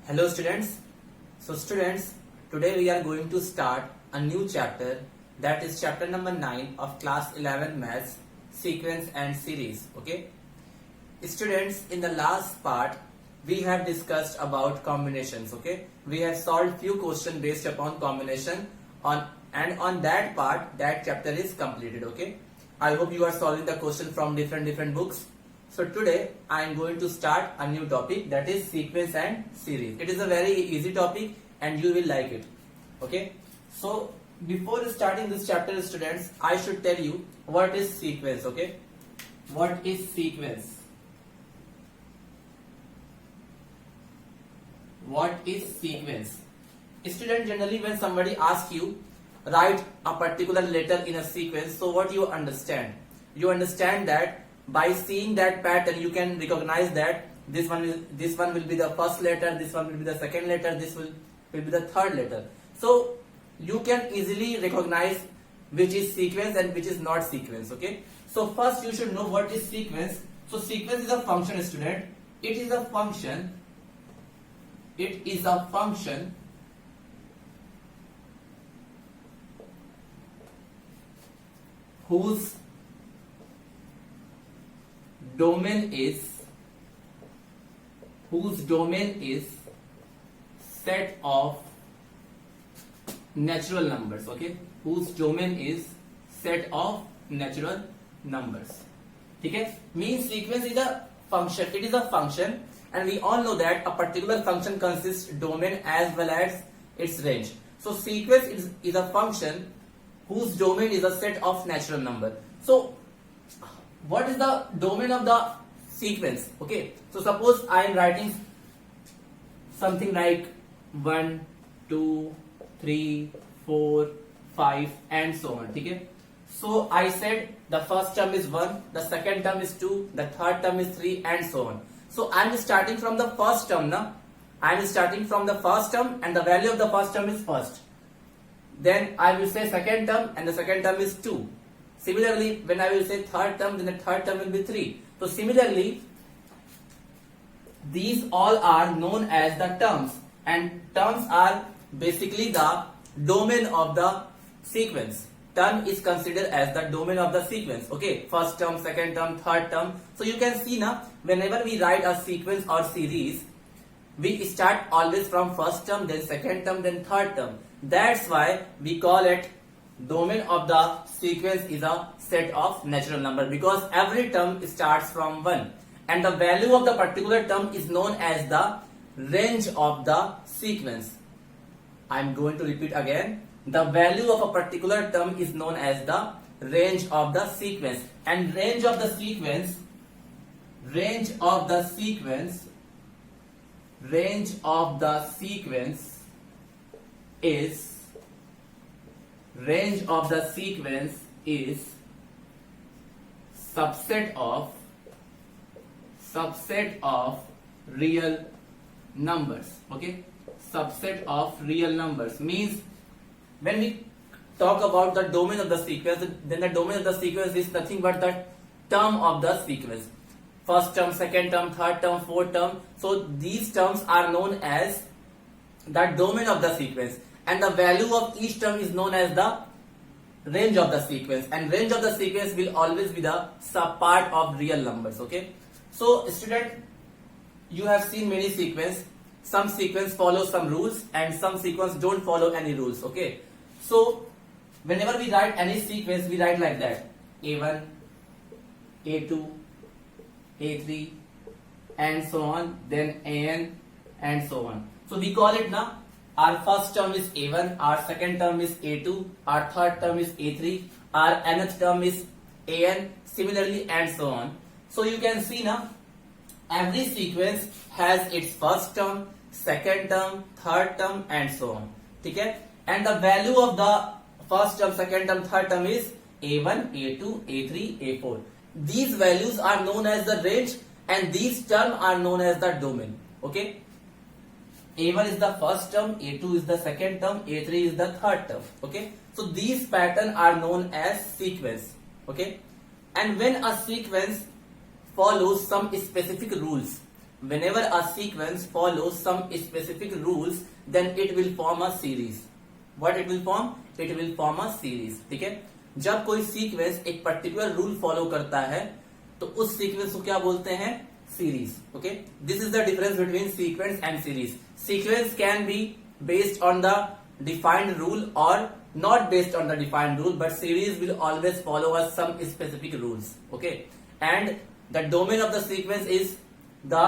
Hello students. So students, today we are going to start a new chapter, that is chapter number 9 of class 11 maths, sequence and series. Okay. Students, in the last part we have discussed about combinations. Okay. We have solved few questions based upon combination on that part, that chapter is completed. Okay. I hope you are solving the question from different books. So today I am going to start a new topic, that is sequence and series. It is a very easy topic and you will like it. Okay. So before starting this chapter, students, I should tell you what is sequence. Okay. What is sequence? What is sequence? Student, generally when somebody asks you write a particular letter in a sequence, so what you understand? You understand that by seeing that pattern you can recognize that this one will be the first letter, this one will be the second letter, this will be the third letter. So you can easily recognize which is sequence and which is not sequence. Okay. So first you should know what is sequence. So sequence is a function, student. It is a function. It is a function whose domain is set of natural numbers. Okay, whose domain is set of natural numbers. Okay, means sequence is a function. It is a function, and we all know that a particular function consists domain as well as its range. So sequence is a function whose domain is a set of natural number. So what is the domain of the sequence? Okay, so suppose I am writing something like 1, 2, 3, 4, 5 and so on. Okay, so I said the first term is 1, the second term is 2, the third term is 3 and so on. So I am starting from the first term now. I am starting from the first term and the value of the first term is first. Then I will say second term and the second term is 2. Similarly, when I will say third term, then the third term will be 3. So similarly, these all are known as the terms, and terms are basically the domain of the sequence. Term is considered as the domain of the sequence. Okay, first term, second term, third term. So you can see now, whenever we write a sequence or series, we start always from first term, then second term, then third term. That's why we call it domain of the sequence is a set of natural number, because every term starts from 1 and the value of the particular term is known as the range of the sequence. I am going to repeat again. The value of a particular term is known as the range of the sequence, and range of the sequence is subset of real numbers. Okay, subset of real numbers means when we talk about the domain of the sequence, then the domain of the sequence is nothing but the term of the sequence. First term, second term, third term, fourth term. So these terms are known as the domain of the sequence, and the value of each term is known as the range of the sequence, and range of the sequence will always be the subpart of real numbers. Okay, so student, you have seen many sequence. Some sequence follow some rules and some sequence don't follow any rules. Okay, so whenever we write any sequence, we write like that: A1, A2, A3 and so on, then AN and so on. So we call it now, our first term is A1, our second term is A2, our third term is A3, our nth term is AN, similarly and so on. So you can see now, every sequence has its first term, second term, third term and so on. Okay? And the value of the first term, second term, third term is A1, A2, A3, A4. These values are known as the range and these terms are known as the domain. Okay? A1 is the first term, A2 is the second term, A3 is the third term. Okay, so these patterns are known as sequence. Okay, and when a sequence follows some specific rules, whenever a sequence follows some specific rules, then it will form a series. What it will form? It will form a series. ठीक है, जब कोई sequence एक particular rule follow करता है तो उस sequence को क्या बोलते हैं? Series. Okay, this is the difference between sequence and series. Sequence can be based on the defined rule or not based on the defined rule, but series will always follow us some specific rules. Okay, and the domain of the sequence is the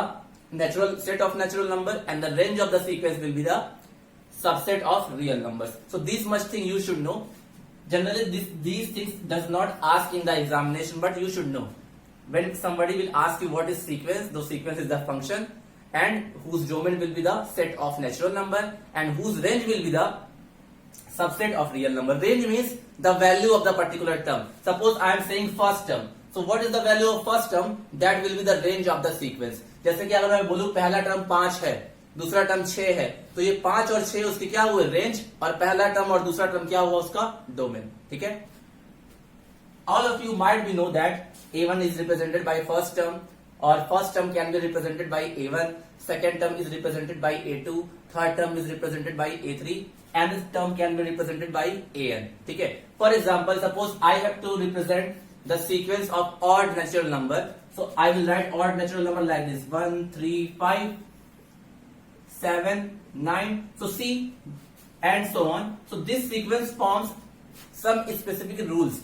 natural set of natural number, and the range of the sequence will be the subset of real numbers. So this much thing you should know. Generally these things does not ask in the examination, but you should know. When somebody will ask you what is sequence, the sequence is the function and whose domain will be the set of natural number and whose range will be the subset of real number. Range means the value of the particular term. Suppose I am saying first term. So what is the value of first term? That will be the range of the sequence. जैसे कि अगर मैं बोलूं पहला term 5 है, दूसरा term 6 है, तो ये 5 और 6 उसके क्या हुए? रेंज. और पहला टर्म और दूसरा टर्म क्या हुआ? उसका डोमेन. ठीक है, all of you might be know that A1 is represented by first term, or first term can be represented by A1, second term is represented by A2, third term is represented by A3, and this term can be represented by AN. ठीक है, for example, suppose I have to represent the sequence of odd natural number, so I will write odd natural number like this: 1, 3, 5, 7, 9. So see, and so on. So this sequence forms some specific rules.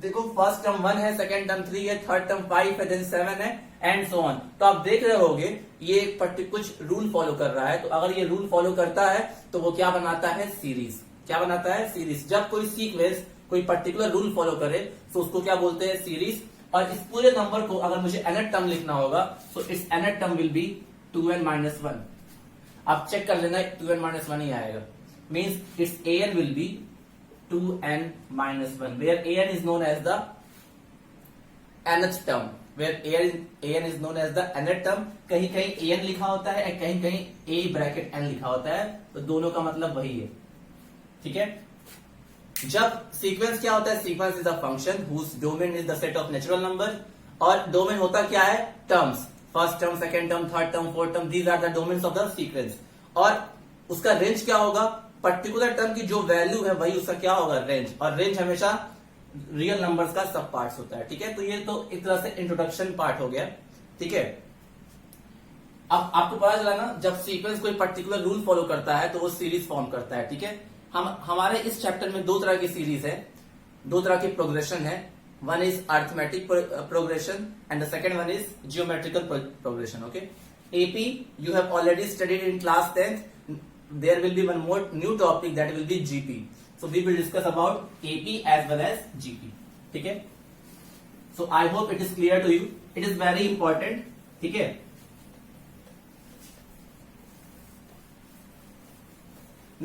देखो, first term 1 है, second term 3 है, third term 5 है, then 7 है, and so on. तो आप देख रहे होगे ये कुछ रूल फॉलो कर रहा है. तो अगर ये रूल फॉलो करता है तो वो क्या बनाता है? सीरीज. क्या बनाता है? सीरीज. जब कोई सीक्वेंस कोई पर्टिकुलर रूल फॉलो करे तो उसको क्या बोलते हैं? सीरीज. और इस पूरे नंबर को अगर मुझे nth टर्म लिखना होगा तो it's nth term will be 2n-1. आप चेक कर लेना, 2n-1 ही आएगा. Means it's an will B 2n-1, where an is known as the nth term, where an is known as the nth term. कहीं कहीं an लिखा होता है, कहीं कहीं a ब्रैकेट n लिखा होता है, तो दोनों का मतलब वही है. ठीक है, जब सीक्वेंस क्या होता है? Sequence is a function whose domain is the set of natural number. और डोमेन होता क्या है? Terms. First term, second term, third term, fourth term, these are the domains of the sequence. और उसका रेंज क्या होगा? पर्टिकुलर टर्म की जो वैल्यू है वही उसका क्या होगा? रेंज. और रेंज हमेशा रियल नंबर्स का सब पार्ट होता है. ठीक है, तो ये तो एक तरह से इंट्रोडक्शन पार्ट हो गया. ठीक है, अब आपको पता चला ना, जब सीक्वेंस कोई पर्टिकुलर रूल फॉलो करता है तो वो सीरीज फॉर्म करता है. ठीक है, हमारे इस चैप्टर में दो तरह की सीरीज है, दो तरह की प्रोग्रेशन है. One is arithmetic progression and the second one is geometrical progression. Okay, AP you have already studied in class 10th. There will be one more new topic, that will be GP. So we will discuss about AP as well as GP. ठीक है, so I hope it is clear to you. It is very important. ठीक है,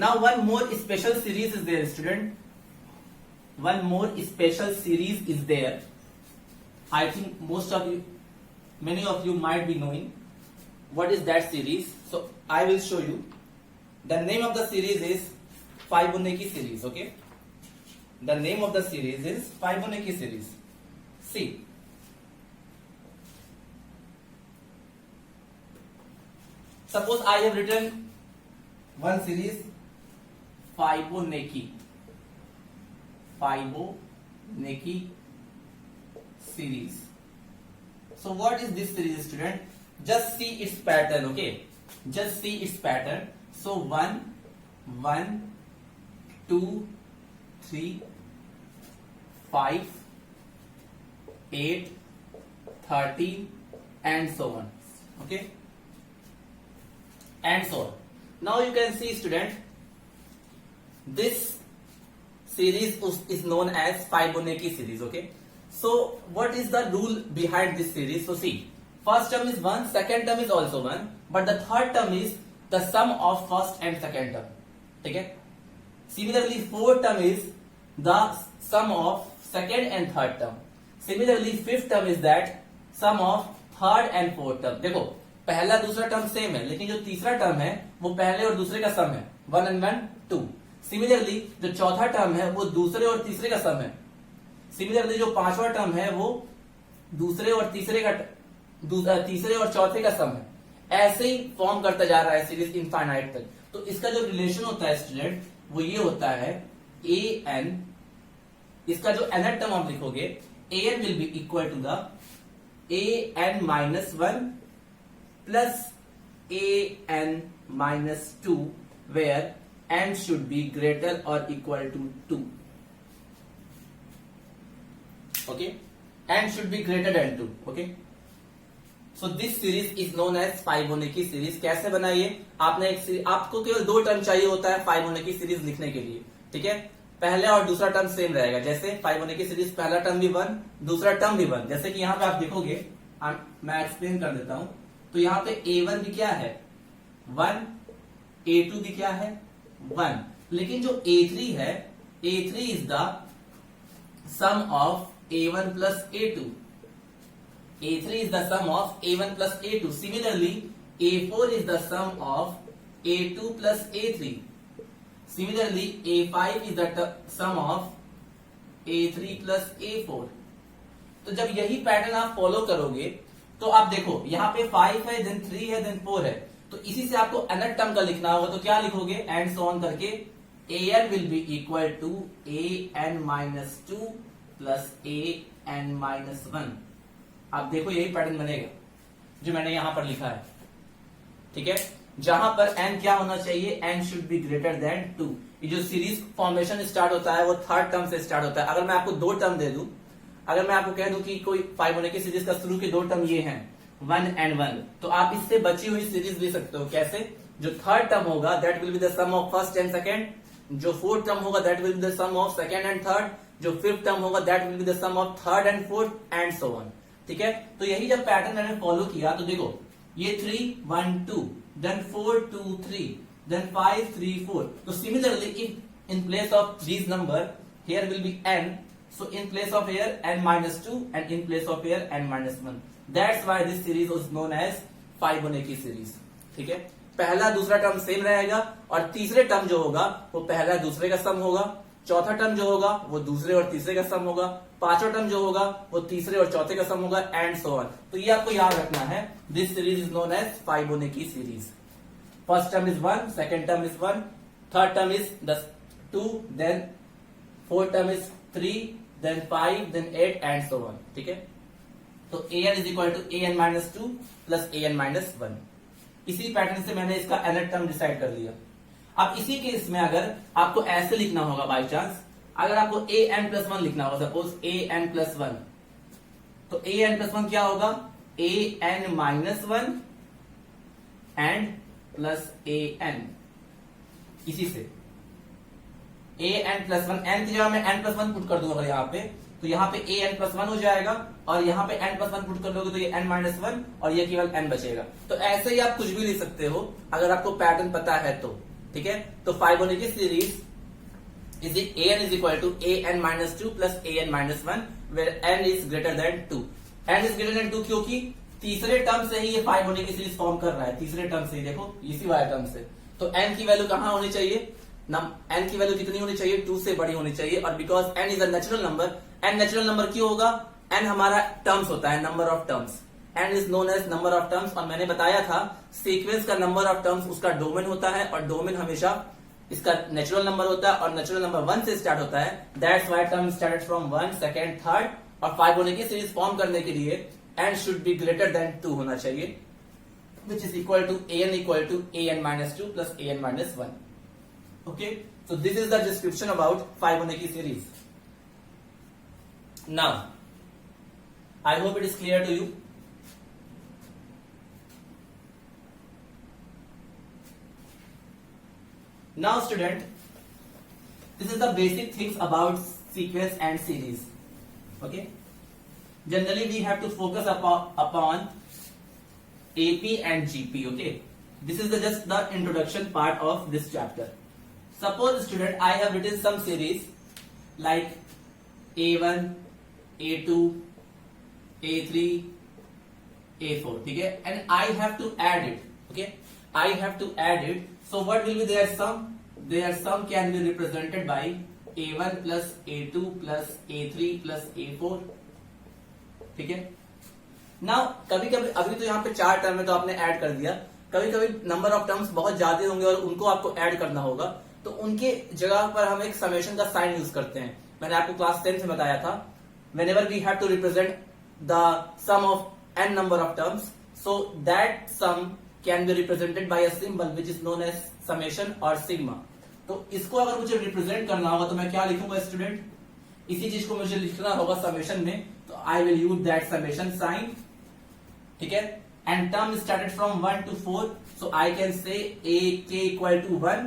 now one more special series is there, student. One more special series is there. I think most of you, many of you might be knowing what is that series. So I will show you. The name of the series is Fibonacci series. Okay, the name of the series is Fibonacci series. See, suppose I have written one series Fibonacci series. So what is this series, student? Just see its pattern. Okay, just see its pattern. So 1, 1, 2, 3, 5, 8, 13, and so on. Okay, and so on. Now you can see, student, this series is known as Fibonacci series. Okay, so what is the rule behind this series? So see, first term is 1, second term is also 1, but the third term is the sum of first and second term. ठीक है, similarly fourth term is the sum of second and third term. Similarly fifth term is that sum of third and fourth term. देखो, पहला दूसरा term same है, लेकिन जो तीसरा term है वो पहले और दूसरे का सम है. 1 and 1 2. सिमिलरली जो चौथा टर्म है वो दूसरे और तीसरे का सम है. सिमिलरली जो पांचवा टर्म है वो दूसरे और तीसरे और चौथे का सम है. ऐसे ही फॉर्म करता जा रहा है सीरीज इनफाइनाइट तक। तो इसका जो रिलेशन होता है स्टूडेंट वो ये होता है ए एन, इसका जो nth टर्म आप लिखोगे A N will be equal to the A N minus one plus A N minus two where n should be greater or equal to 2. Okay, n should be greater than 2. Okay, so this series is known as Fibonacci series. कैसे बनाइए, आपने आपको केवल दो term चाहिए होता है फाइबोनेकी series लिखने के लिए, ठीक है। पहले और दूसरा टर्म सेम रहेगा, जैसे फाइबोनेकी सीरीज पहला टर्म भी 1 दूसरा टर्म भी 1। जैसे कि यहाँ पे आप देखोगे, मैं एक्सप्लेन कर देता हूं। तो यहाँ पे a1 भी क्या है 1, a2 भी क्या है 1, लेकिन जो A3 है, A3 is the sum of A1 plus A2। A3 is the sum of A1 plus A2. Similarly, A4 is the sum of A2 plus A3. Similarly, A5 is the sum of A3 plus A4. तो जब यही pattern आप follow करोगे तो आप देखो यहाँ पे 5 है, देन 3 है, देन 4 है। तो इसी से आपको nth टर्म का लिखना होगा, तो क्या लिखोगे एंड सो ऑन करके an will be equal to an minus two plus an minus one. आप देखो यही पैटर्न बनेगा जो मैंने यहां पर लिखा है, ठीक है। जहां पर n क्या होना चाहिए, n should be greater than 2। ये जो सीरीज फॉर्मेशन स्टार्ट होता है वो थर्ड टर्म से स्टार्ट होता है। अगर मैं आपको दो टर्म दे दूं, अगर मैं आपको कह दूं कि कोई फाइबोनेकी सीरीज का शुरू के दो टर्म ये हैं 1 and 1, तो आप इससे बची हुई सीरीज ले सकते हो। कैसे, जो थर्ड टर्म होगा that will be the sum of first and second, जो फोर्थ टर्म होगा that will be the sum of second and third, जो फिफ्थ टर्म होगा that will be the sum of third and fourth and so on, ठीक है। तो यही जब pattern मैंने फॉलो किया तो देखो ये 3 1 2, देन 4 2 3, देन 5 3 4। तो similarly if in place of this number here will be n, so in place of here n minus 2 and in place of here n minus 1. That's why this series was known as Fibonacci series, ठीक है। पहला दूसरा term same रहेगा और तीसरे term जो होगा वो पहला दूसरे का सम होगा, चौथा टर्म जो होगा वो दूसरे और तीसरे का सम होगा, पांचवा टर्म जो होगा वो तीसरे और चौथे का सम होगा एंड सो ऑन। तो ये आपको याद रखना है, this series is known as Fibonacci series. First term is 1, second term is 1, third term is 2, then fourth term is 3, then 5, then 8 and so on, ठीक है। तो an is equal to an minus two plus an minus one. इसी pattern से मैंने इसका nth term decide कर लिया। अब इसी केस में अगर आपको ऐसे लिखना होगा, बाय चांस अगर आपको an प्लस वन लिखना होगा, सपोज an प्लस वन, तो an प्लस वन क्या होगा an minus one and plus an। इसी से an प्लस वन, n की जगह मैं n प्लस वन पुट कर दूंगा अगर यहाँ पे, तो यहाँ पे an प्लस वन हो जाएगा और यहाँ पे n प्लस वन पुट कर दोगे तो ये n माइनस वन और ये केवल n बचेगा। तो ऐसे ही आप कुछ भी लिख सकते हो अगर आपको पैटर्न पता है तो, ठीक है। तो Fibonacci series is an is equal to an minus two plus an minus one where n is greater than 2। n is greater than 2 क्योंकि तीसरे टर्म से ही ये फाइबोनेकी सीरीज फॉर्म कर रहा है, तीसरे टर्म से ही, देखो इसी वाले टर्म से। तो n की वैल्यू कहां होनी चाहिए, n की वैल्यू कितनी होनी चाहिए, 2 से बड़ी होनी चाहिए। और because n is a natural number, n natural number क्यों होगा, n हमारा टर्म्स होता है, number of terms, n is known as number of terms. और मैंने बताया था सीक्वेंस का नंबर ऑफ टर्म्स उसका डोमेन होता है और डोमेन हमेशा इसका नेचुरल नंबर होता है और नेचुरल नंबर 1 से स्टार्ट होता है। That's why term started from 1, second, third. और फाइबोनेकी सीरीज फॉर्म करने के लिए n should be greater than 2 होना चाहिए, which is equal to an minus 2 plus an minus 1. Okay, so this is the description about Fibonacci series. Now, I hope it is clear to you. Now, student, this is the basic things about sequence and series. Okay, generally we have to focus upon AP and GP. Okay, this is just the introduction part of this chapter. Suppose, student, I have written some series like A1, A2, A3, A4, ठीक है, and I have to add it. Okay, I have to add it. So what will be their sum? Their sum can be represented by A1 plus A2 plus A3 plus A4, ठीक है। Now कभी कभी, अभी तो यहाँ पे 4 term है तो आपने ऐड कर दिया, कभी कभी नंबर ऑफ टर्म्स बहुत ज्यादा होंगे और उनको आपको ऐड करना होगा, तो उनके जगह पर हम एक समेशन का साइन यूज करते हैं। मैंने आपको क्लास 10 में बताया था, whenever we have to represent the sum of n number of terms, so that sum can be represented by a symbol which is known as summation or sigma। तो इसको अगर मुझे रिप्रेजेंट करना होगा तो मैं क्या लिखूंगा स्टूडेंट, इसी चीज को मुझे लिखना होगा समेशन में, तो I will use that summation sign, ठीक है। And term started from 1 to 4, so I can say a के इक्वल टू 1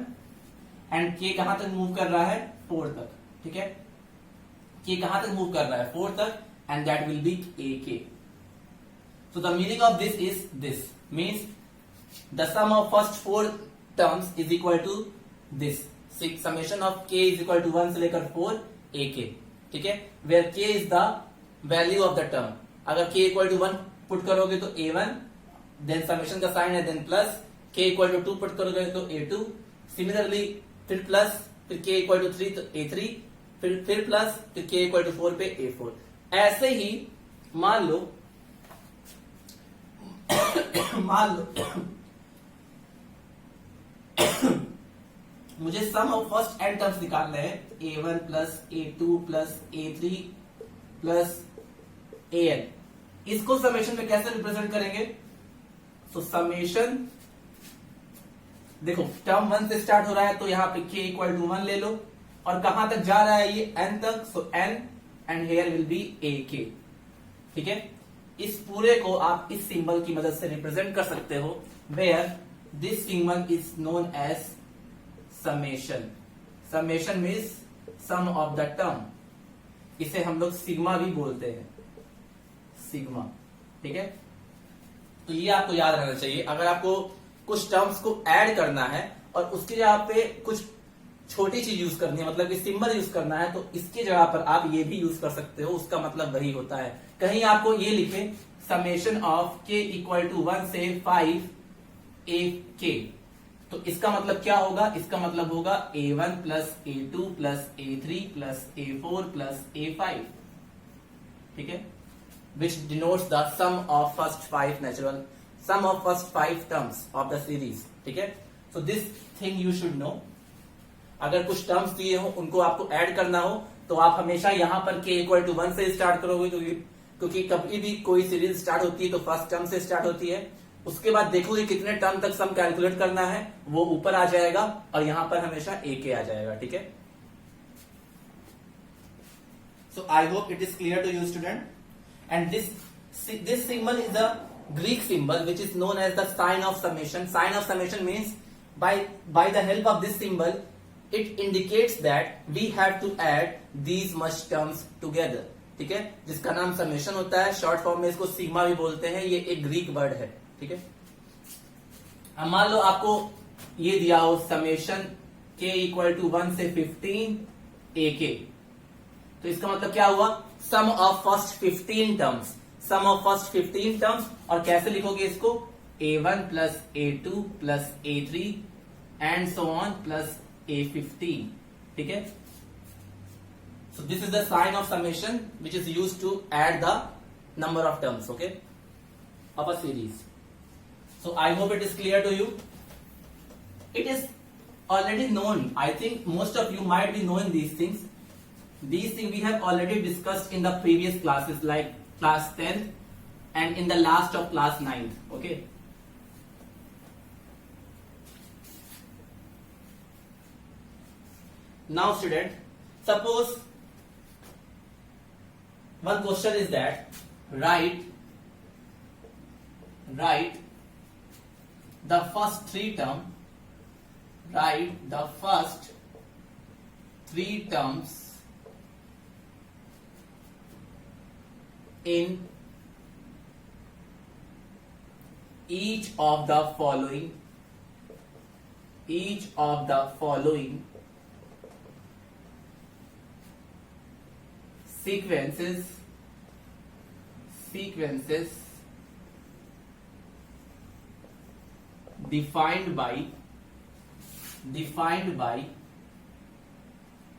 एंड के कहां तक मूव कर रहा है, 4 तक, ठीक है। के कहां तक मूव कर रहा है, 4 तक, and that will be a k. So the meaning of this is this means the sum of first 4 terms is equal to this, summation of k is equal to 1 से लेकर 4 ए के, ठीक है। वेयर के is the value of the term, अगर के equal to 1 put करोगे तो a1, देन समेशन का साइन है, देन प्लस, के इक्वल टू 2 पुट करोगे तो a2, सिमिलरली फिर प्लस, फिर के इक्वल टू 3 तो a3, फिर प्लस, फिर के इक्वल टू 4 पे a4। ऐसे ही मान लो मुझे सम ऑफ फर्स्ट एन टर्म्स निकालने हैं, a1 plus a2 plus a3 plus an, इसको समेशन में कैसे रिप्रेजेंट करेंगे, सो समेशन, देखो टर्म 1 से स्टार्ट हो रहा है तो यहां पे k इक्वल टू 1 ले लो, और कहां तक जा रहा है ये n तक, so n and here will be a k, ठीक है। इस पूरे को आप इस सिंबल की मदद से रिप्रेजेंट कर सकते हो, where this symbol is known as summation. Summation means sum of the term, इसे हम लोग सिग्मा भी बोलते हैं, सिग्मा, ठीक है। तो ये आपको याद रहना चाहिए, अगर आपको कुछ टर्म्स को ऐड करना है और उसकी जगह पे कुछ छोटी चीज यूज करनी है, मतलब कि सिंबल यूज करना है, तो इसकी जगह पर आप ये भी यूज कर सकते हो, उसका मतलब वही होता है। कहीं आपको ये लिखे समेशन ऑफ के इक्वल टू 1 से 5 ए के, तो इसका मतलब क्या होगा, इसका मतलब होगा a1 plus a2 plus a3 plus a4 plus a5, ठीक है, which denotes the sum of first 5 terms of the series, ठीक है। so this thing you should know, अगर कुछ टर्म्स दिए हो उनको आपको ऐड करना हो तो आप हमेशा यहां पर k इक्वल टू 1 से स्टार्ट करोगे, क्योंकि कभी भी कोई सीरीज स्टार्ट होती है तो फर्स्ट टर्म से स्टार्ट होती है, उसके बाद देखोगे कितने टर्म तक सम कैलकुलेट करना है, वो ऊपर आ जाएगा और यहां पर हमेशा a k आ जाएगा, ठीक है। So I hope it is clear to you student, and this symbol is a Greek symbol which is known as the sign of summation. Sign of summation means by the help of this symbol it indicates that we have to add these much terms together, ठीक है, जिसका नाम summation होता है, short form में इसको sigma भी बोलते हैं, ये एक ग्रीक वर्ड है, ठीक है। अब मान लो आपको ये दिया हो समेशन k इक्वल टू 1 से 15 a k, तो इसका मतलब क्या हुआ, sum of first 15 terms, sum of first 15 terms, और कैसे लिखोगे इसको, a1 plus a2 plus a3 and so on plus a15, ठीक है। So this is the sign of summation which is used to add the number of terms, okay, of a series. So I hope it is clear to you. It is already known, I think most of you might be knowing these things. These things we have already discussed in the previous classes, like class 10th and in the last of class 9th, okay. Now student, suppose one question is that write the first 3 terms, write the first 3 terms in each of the following sequences defined by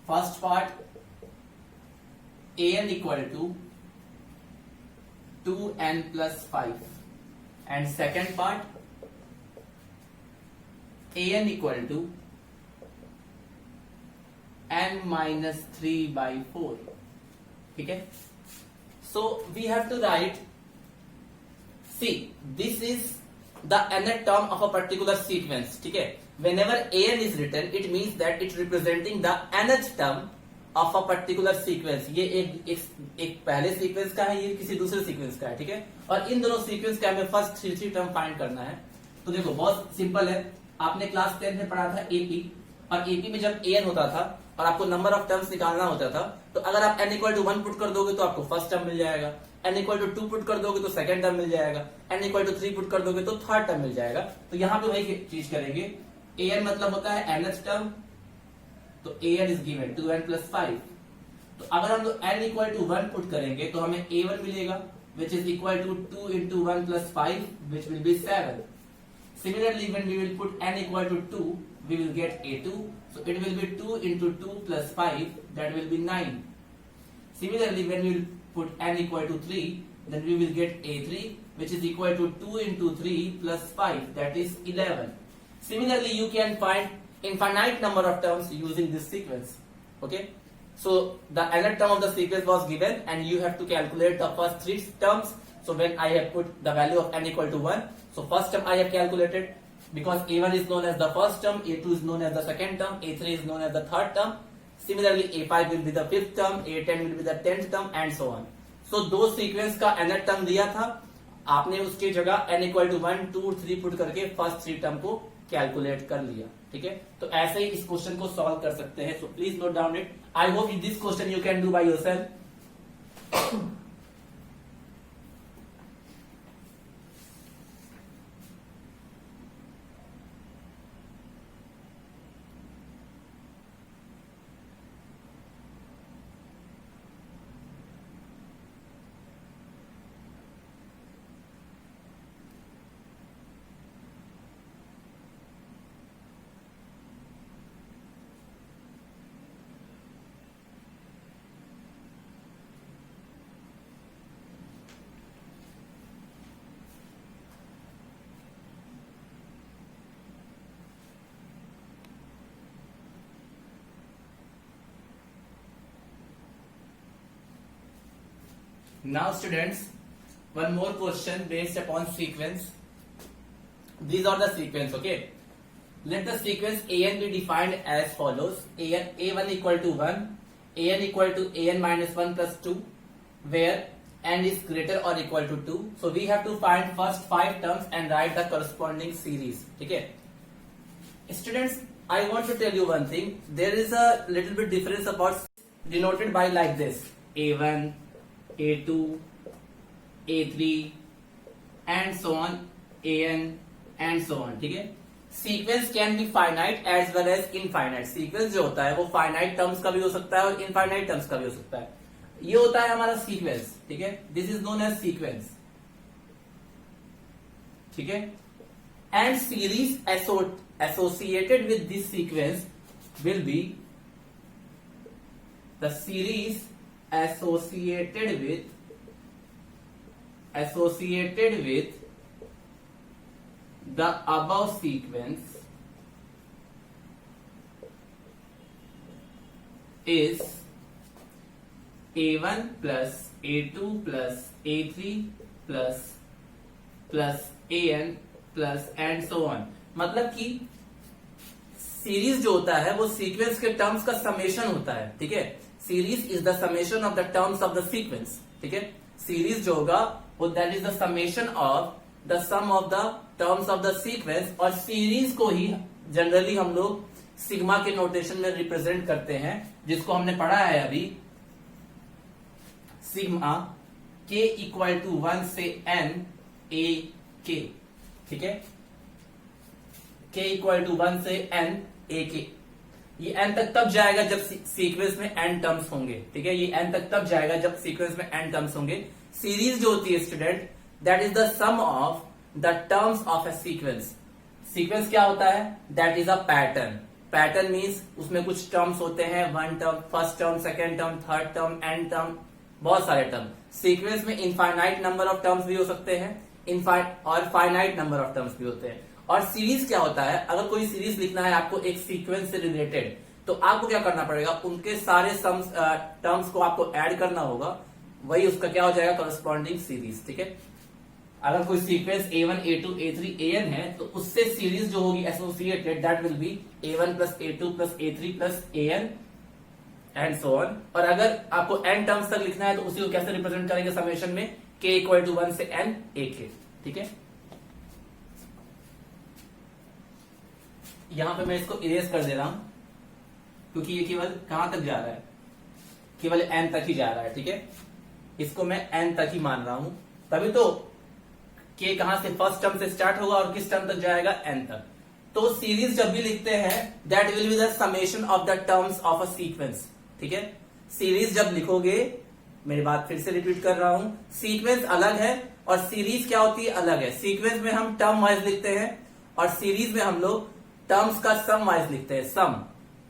first part an equal to 2n+5 and second part an equal to n-3/4. ठीक है, so we have to write, see this is the nth term of a particular sequence. ठीक है, whenever an is written it means that it representing the nth term of a particular sequence. ये एक पहले sequence का है, ये किसी दूसरे सीक्वेंस का है. ठीक है, और इन दोनों सीक्वेंस का हमें फर्स्ट थ्री टर्म फाइंड करना है. तो देखो बहुत सिंपल है, आपने क्लास 10 में पढ़ा था एपी, और एपी में जब an होता था और आपको नंबर ऑफ टर्म्स निकालना होता था, तो अगर आप n इक्वल टू 1 पुट कर दोगे तो आपको फर्स्ट टर्म मिल जाएगा, n इक्वल टू 2 पुट कर दोगे तो सेकंड टर्म मिल जाएगा, n इक्वल टू 3 पुट कर दोगे तो थर्ड टर्म मिल जाएगा. तो यहाँ पे वही चीज करेंगे. an मतलब होता है nth टर्म, तो an इज गिवन 2n+5. तो अगर हम लोग n इक्वल टू 1 पुट करेंगे तो हमें a1 मिलेगा which is equal to 2 into 1 plus 5 which will be 7. Similarly, when we will put n equal to 2, we will get a2. So it will be 2 into 2 plus 5, that will be 9. Similarly, when we will put n equal to 3, then we will get a3, which is equal to 2 into 3 plus 5, that is 11. Similarly, you can find infinite number of terms using this sequence. Okay? So the nth term of the sequence was given and you have to calculate the first three terms. So when I have put the value of n equal to 1, so first term I have calculated, because a1 is known as the first term, a2 is known as the second term, a3 is known as the third term. Similarly, a5 will be the fifth term, a10 will be the 10th term and so on. So दो sequence का nth term दिया था, आपने उसके जगह n equal to 1, 2, 3 put करके first three term को calculate कर लिया. ठीक है, तो ऐसे ही इस क्वेश्चन को सॉल्व कर सकते हैं. So please note down it. I hope this question you can do by yourself. Now students, one more question based upon sequence. These are the sequence, okay. Let the sequence an be defined as follows. A1 equal to 1, an equal to an minus 1 plus 2, where n is greater or equal to 2. So we have to find first 5 terms and write the corresponding series. Okay. Students, I want to tell you one thing. There is a little bit difference about denoted by like this: a1, a2, a3 and so on, an and so on. ठीक है. Sequence can be finite as well as infinite. Sequence जो होता है वो finite terms का भी हो सकता है और इनफाइनाइट टर्म्स का भी हो सकता है. ये होता है हमारा सीक्वेंस. ठीक है, this is known as sequence. ठीक है, and series associated with this sequence will be the series associated with the above sequence is a1 plus a2 plus a3 plus an plus and so on. मतलब कि series जो होता है वो sequence के terms का समेशन होता है. ठीक है, series is the summation of the terms of the sequence. ठीक है, सीरीज जो होगा वो that is the summation of the sum of the terms of the sequence. और सीरीज को ही जनरली हम लोग सिग्मा के नोटेशन में रिप्रेजेंट करते हैं, जिसको हमने पढ़ा है अभी. सिग्मा k इक्वल टू 1 से n a k. ठीक है, k इक्वल टू 1 से n a k. ये n तक तब जाएगा जब सीक्वेंस में n टर्म्स होंगे. ठीक है, ये n तक तब जाएगा जब सीक्वेंस में n टर्म्स होंगे. सीरीज जो होती है student, that is the sum of the terms of a sequence. Sequence क्या होता है? That is a pattern. Pattern means उसमें कुछ टर्म्स होते हैं, one term, first term, second term, third term, n term, बहुत सारे टर्म। सीक्वेंस में इनफाइनाइट नंबर ऑफ टर्म्स भी हो सकते हैं और फाइनाइट नंबर ऑफ टर्म्स भी होते हैं। और सीरीज क्या होता है, अगर कोई सीरीज लिखना है आपको एक सीक्वेंस से रिलेटेड, तो आपको क्या करना पड़ेगा, उनके सारे टर्म्स को आपको ऐड करना होगा, वही उसका क्या हो जाएगा, करस्पॉन्डिंग सीरीज। ठीक है, अगर कोई sequence A1 A2 A3 AN है तो उससे सीरीज जो होगी associated that will B A1 plus A2 plus A3 plus AN and so on. और अगर आपको n टर्म्स तक लिखना है तो उसी को कैसे रिप्रेजेंट करेंगे समेशन में, k इक्वल टू 1 से n ak। ठीक है, यहां पे मैं इसको इरेज कर दे रहा हूं क्योंकि ये केवल कहां तक जा रहा है, केवल n तक ही जा रहा है। ठीक है, इसको मैं n तक ही मान रहा हूं, तभी तो k कहां से फर्स्ट टर्म से स्टार्ट होगा और किस टर्म तक जाएगा, n तक। तो सीरीज जब भी लिखते हैं that will be the summation of the terms of a sequence. ठीक है, सीरीज जब लिखोगे, मेरी बात फिर से रिपीट कर रहा हूं, सीक्वेंस अलग है और सीरीज क्या होती है, अलग है। सीक्वेंस में हम टर्म वाइज लिखते हैं और सीरीज में हम लोग टर्म्स का सम वाइज लिखते हैं, सम।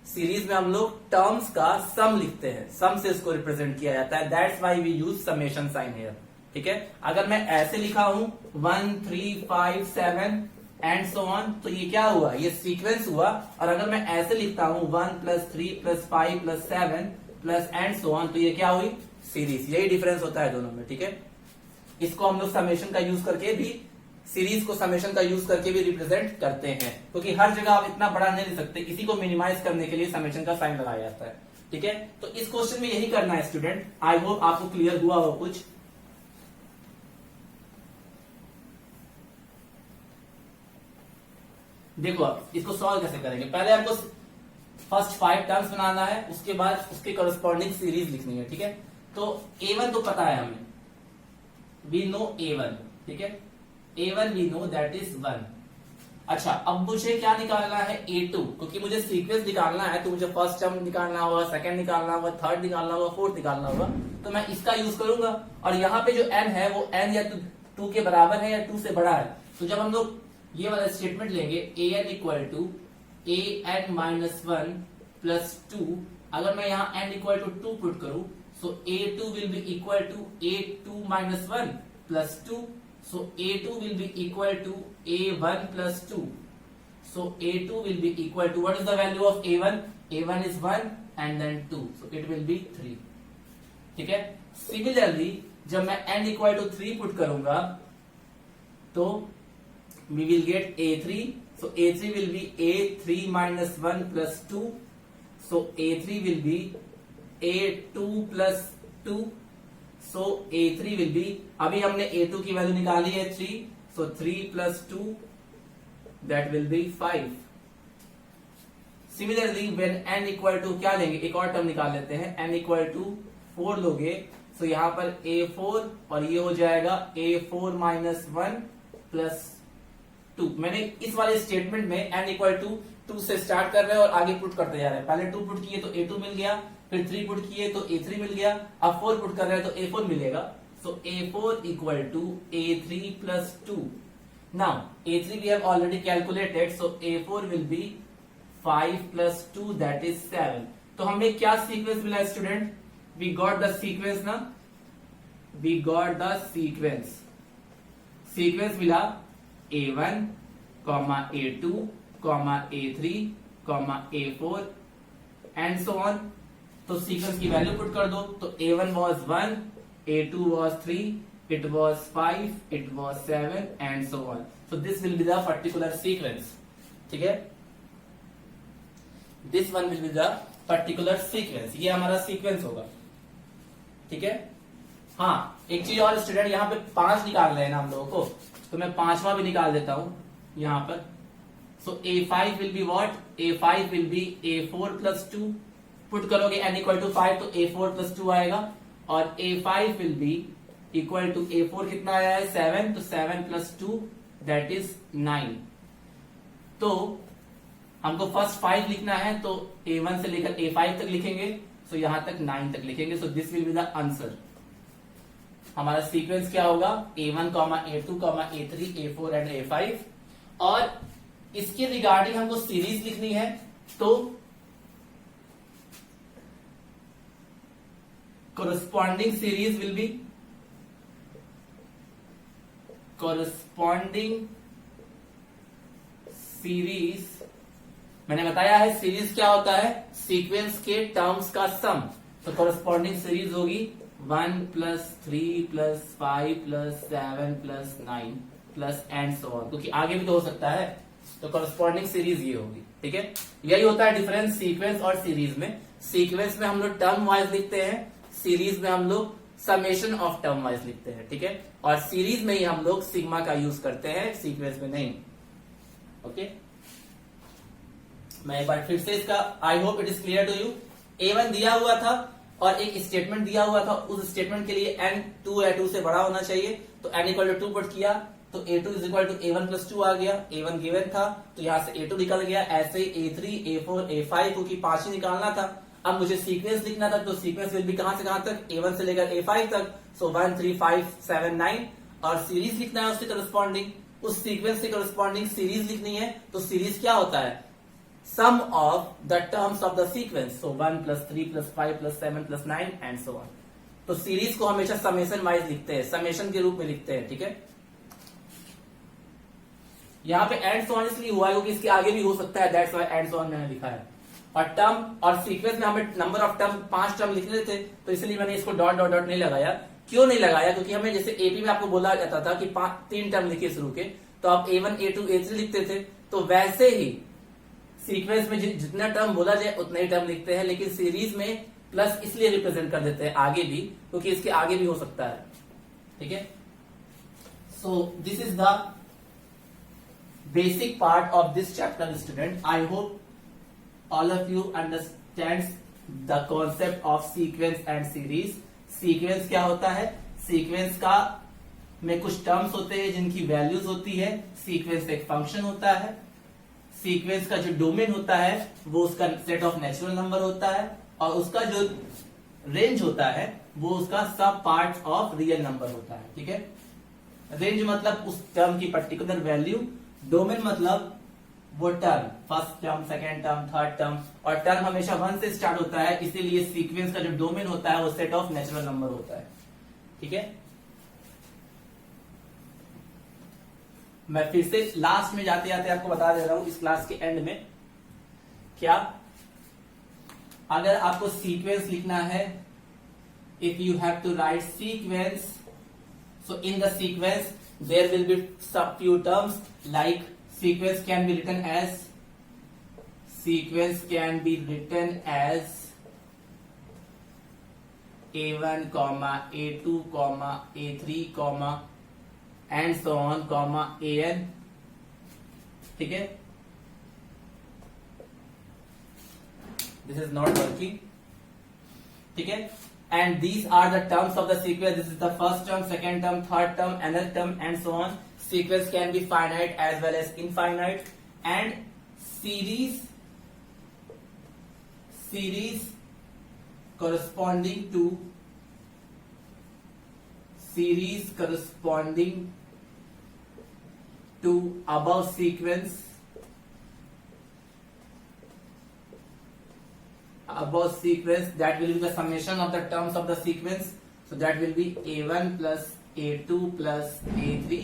सीरीज में हम लोग टर्म्स का सम लिखते हैं, सम से इसको रिप्रेजेंट किया जाता है, that's why we use summation sign here. ठीक है, अगर मैं ऐसे लिखा हूं 1 3 5 7 एंड सो ऑन, तो ये क्या हुआ, ये सीक्वेंस हुआ। और अगर मैं ऐसे लिखता हूं 1 plus 3 plus 5 plus 7 plus and so on, तो ये क्या हुई, सीरीज। यही डिफरेंस होता है दोनों में। ठीक है, इसको हम लोग समेशन का यूज करके भी, सीरीज को समेशन का यूज करके भी रिप्रेजेंट करते हैं, क्योंकि हर जगह आप इतना बड़ा नहीं लिख सकते, इसी को मिनिमाइज करने के लिए समेशन का साइन लगाया जाता है। ठीक है, तो इस क्वेश्चन में यही करना है स्टूडेंट। आई होप आपको क्लियर हुआ हो कुछ। देखो आप इसको सॉल्व कैसे करेंगे, पहले आपको फर्स्ट 5 टर्म्स बनाना है, उसके बाद उसके करस्पॉन्डिंग सीरीज लिखनी है। ठीक है, तो A1 तो पता है हमें, वी नो A1। ठीक है, A1 we know that is 1। अच्छा, अब मुझे क्या निकालना है, A2, क्योंकि मुझे सीक्वेंस निकालना है तो मुझे फर्स्ट टर्म निकालना होगा, सेकंड निकालना होगा, थर्ड निकालना होगा, फोर्थ निकालना होगा, तो मैं इसका यूज करूंगा। और यहाँ पे जो n है वो n या 2 के बराबर है या 2 से बड़ा है। तो जब हम लोग ये वाला स्टेटमेंट लेंगे an equal to an minus 1 plus 2, अगर मैं यहाँ n इक्वल टू 2 पुट करूं, so A2 will be equal to A2 minus 1 plus 2, so A2 will be equal to A1 plus 2, so A2 will be equal to, what is the value of A1, A1 is 1 and then 2, so it will be 3। ठीक है, similarly जब मैं n equal to 3 put करूंगा तो we will get A3, so A3 will be A3 minus 1 plus 2, so A3 will be A2 plus 2, so A3 will be, अभी हमने A2 की value निकाली है 3, so 3 plus 2 that will be 5। Similarly when n equal to, क्या लेंगे, एक और term निकाल लेते हैं, n equal to 4 लोगे, so यहाँ पर A4 और ये हो जाएगा A4 minus 1 plus 2। मैंने इस वाले स्टेटमेंट में n इक्वल टू 2 से स्टार्ट कर रहे हैं और आगे पुट करते जा रहे हैं। पहले 2 पुट किए तो A2 मिल गया, फिर 3 पुट किए तो A3 मिल गया, अब 4 पुट कर रहे हैं तो A4 मिलेगा। सो A4 equal to A3 plus 2। Now A3 we have already calculated, so A4 will be 5 plus 2 that is 7। तो हमें क्या सीक्वेंस मिला student, we got the sequence ना, we got the sequence. Sequence मिला A1, A2, A3, A4 and so on. तो sequence की value put कर दो, तो A1 was 1, A2 was 3, it was 5, it was 7 and so on. So this will be the particular sequence. ठीक है, this one will be the particular sequence, ये हमारा sequence होगा। ठीक है, हाँ एक चीज और स्टूडेंट, यहाँ पे 5 निकाल रहे हैं ना हम लोगों को, तो मैं 5वां भी निकाल देता हूं यहां पर। सो A5 will be what, A5 will be A4 plus 2, put करोगे n इक्वल टू 5 तो A4 प्लस 2 आएगा, और A5 will be equal to A4 कितना आया है 7, तो 7 प्लस 2 दैट इज 9। तो हमको फर्स्ट 5 लिखना है तो A1 से लेकर A5 तक लिखेंगे, सो यहां तक 9 तक लिखेंगे। So this will be the answer. हमारा सीक्वेंस क्या होगा, A1, A2, A3, A4 and A5। और इसके रिगार्डिंग हमको सीरीज लिखनी है, तो corresponding series will be corresponding series, मैंने बताया है सीरीज क्या होता है, सीक्वेंस के टर्म्स का सम। तो corresponding सीरीज होगी 1 + 3 + 5 + 7 + 9 प्लस एंड सो ऑन, क्योंकि आगे भी तो हो सकता है। तो corresponding सीरीज ये होगी, ठीक है। यही होता है डिफरेंस सीक्वेंस और सीरीज में। सीक्वेंस में हम लोग टर्म वाइज लिखते हैं, सीरीज में हम लोग समेशन ऑफ टर्म वाइज लिखते हैं, ठीक है। और सीरीज में ही हम लोग सिग्मा का यूज करते हैं, सीक्वेंस में नहीं। ओके, मैं एक बार फिर से इसका, I hope it is clear to you. A1 दिया हुआ था और एक स्टेटमेंट दिया हुआ था, उस स्टेटमेंट के लिए n 2 या 2 से बड़ा होना चाहिए, तो n = 2 पुट किया तो A2 = A1 + 2 आ गया। A1 गिवन था तो यहां से A2 निकल गया, ऐसे ही A3 A4 A5, क्योंकि 5 ही निकालना था। अब मुझे सीक्वेंस लिखना था, तो सीक्वेंस विल बी कहां से कहां तक, A1 से लेकर A5 तक, सो 1 3 5 7 9। और सीरीज लिखना है उससे करस्पॉन्डिंग, उस सीक्वेंस से करस्पॉन्डिंग सीरीज लिखनी है। तो सीरीज क्या होता है, sum of the terms of the sequence, so 1 + 3 + 5 + 7 + 9 and so on. तो सीरीज को हमेशा समेशन वाइज लिखते हैं, समेशन के रूप में लिखते हैं, ठीक है। यहां पे एंड सो ऑन इसलिए हुआ है क्योंकि इसके आगे भी हो सकता है, that's why and so on मैंने लिखा है। और टर्म और सीक्वेंस में हमें नंबर ऑफ टर्म 5 टर्म लिखने थे, तो इसलिए मैंने इसको डॉट डॉट डॉट नहीं लगाया। क्यों नहीं लगाया, क्योंकि हमें जैसे एपी में आपको बोला जाता था कि 3 टर्म लिखिए शुरू के, तो आप A1 A2 A3 लिखते थे, तो वैसे ही सीक्वेंस में जितना टर्म बोला जाए उतना ही टर्म लिखते हैं। लेकिन सीरीज में प्लस इसलिए रिप्रेजेंट कर देते हैं आगे भी, क्योंकि इसके आगे भी हो सकता है, ठीक है। So this is the basic part of this chapter, student. I hope all of you understands the concept of sequence and series. Sequence क्या होता है, sequence का में कुछ टर्म्स होते हैं जिनकी वैल्यूज होती है। सीक्वेंस एक फंक्शन होता है। सीक्वेंस का जो डोमेन होता है वो उसका सेट ऑफ नेचुरल नंबर होता है, और उसका जो रेंज होता है वो उसका सब पार्ट ऑफ रियल नंबर होता है, ठीक है। रेंज मतलब उस टर्म की पर्टिकुलर वैल्यू, डोमेन मतलब वो term, first term, second term, third term, और टर्म हमेशा 1 से स्टार्ट होता है, इसीलिए सीक्वेंस का जो डोमेन होता है वो सेट ऑफ नेचुरल नंबर होता है, ठीक है। मैं फिर से लास्ट में जाते जाते आपको बता दे रहा हूं, इस क्लास के एंड में, क्या अगर आपको सीक्वेंस लिखना है, if you have to write sequence, so in the sequence there will be some few terms, like sequence can be written as A1, A2, A3, and so on, AN, ठीक है। This is not working, ठीक है। And these are the terms of the sequence. This is the first term, second term, third term, another term, and so on. Sequence can be finite as well as infinite. And series corresponding to above sequence, that will be the summation of the terms of the sequence. So that will be A1 plus A2 plus A3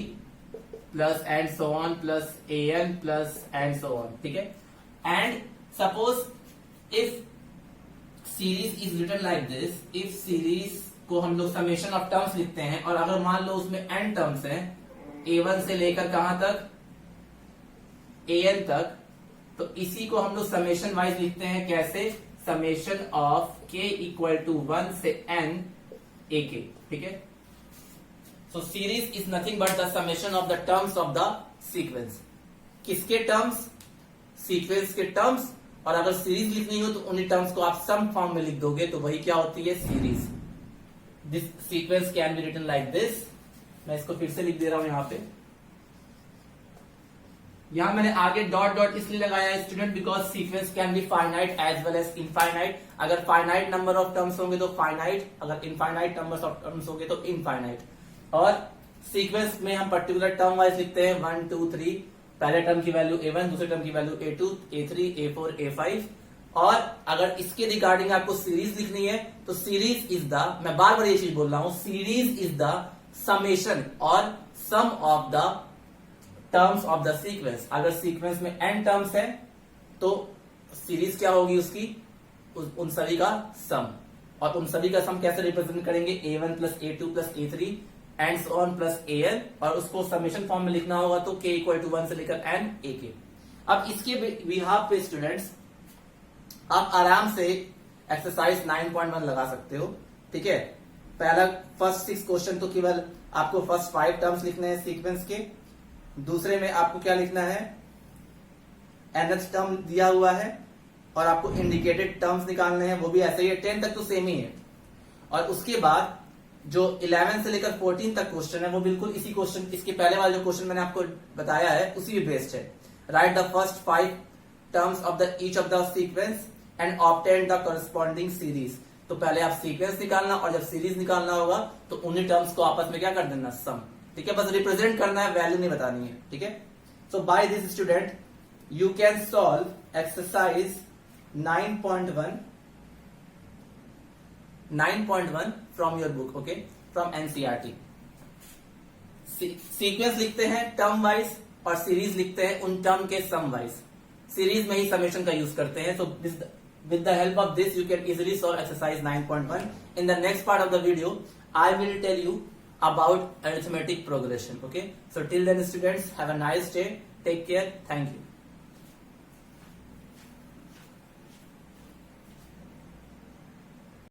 plus and so on plus AN plus and so on, ठीक है। And suppose if series is written like this, if series को हम लोग summation of terms लिखते हैं, और अगर मान लो उसमें n terms हैं, A1 से लेकर कहां तक, AN तक, तो इसी को हम लोग summation wise लिखते हैं, कैसे, समेशन ऑफ k = 1 से n ak, ठीक है। सो series is nothing but the summation of the terms of the sequence. किसके टर्म्स, सीक्वेंस के टर्म्स। और अगर सीरीज लिखनी हो तो उन्हीं टर्म्स को आप सम फॉर्म में लिख दोगे, तो वही क्या होती है, series. This sequence can be written like this. मैं इसको फिर से लिख दे रहा हूं यहां पे। यहां मैंने आगे डॉट डॉट इसलिए लगाया है student, because sequence can be finite as well as infinite. अगर फाइनाइट नंबर ऑफ टर्म्स होंगे तो फाइनाइट, अगर इनफाइनाइट नंबर ऑफ टर्म्स होंगे तो इनफाइनाइट। और सीक्वेंस में हम पर्टिकुलर टर्म वाइज लिखते हैं 1 2 3, पहले टर्म की वैल्यू A1, दूसरे टर्म की value A2 A3 A4 A5, और अगर इसके रिगार्डिंग आपको सीरीज लिखनी है तो सीरीज इज द, मैं बार बार ये चीज बोल रहा हूं, सीरीज इज द समेशन और sum of the terms of the sequence. अगर सीक्वेंस में n टर्म्स है तो सीरीज क्या होगी उसकी, उन सभी का सम। और उन सभी का सम कैसे रिप्रेजेंट करेंगे, a1 plus a2 plus a3 and so on plus an, और उसको समेशन फॉर्म में लिखना होगा तो k इक्वल टू 1 से लेकर n ak। अब इसके बिहाफ पे स्टूडेंट्स आप आराम से एक्सरसाइज 9.1 लगा सकते हो, ठीक है। पहला फर्स्ट 6 क्वेश्चन तो केवल आपको फर्स्ट 5 टर्म्स लिखने हैं सीक्वेंस के, दूसरे में आपको क्या लिखना है, nth टर्म दिया हुआ है और आपको इंडिकेटेड टर्म्स निकालने हैं, वो भी ऐसे ही है, 10 तक तो सेम ही है। और उसके बाद जो 11 से लेकर 14 तक क्वेश्चन है वो बिल्कुल इसी क्वेश्चन, इसके पहले वाला जो क्वेश्चन मैंने आपको बताया है उसी भी बेस्ड है। Right the first 5 terms of the each of the sequence and obtain the corresponding series. तो पहले आप सीक्वेंस निकालना और जब सीरीज निकालना होगा तो उन्हीं टर्म्स को आपस में क्या कर देना, सम, ठीक है। बस रिप्रेजेंट करना है, वैल्यू नहीं बतानी है, ठीक है। So by this student you can solve exercise 9.1 from your book, okay, from NCERT. Sequence लिखते हैं टर्म वाइज और सीरीज लिखते हैं उन टर्म के सम वाइज। सीरीज में ही समेशन का यूज करते हैं। सो with the help of this you can easily solve exercise 9.1. In the next part of the video I will tell you about arithmetic progression, okay. So till then students, have a nice day, take care, thank you.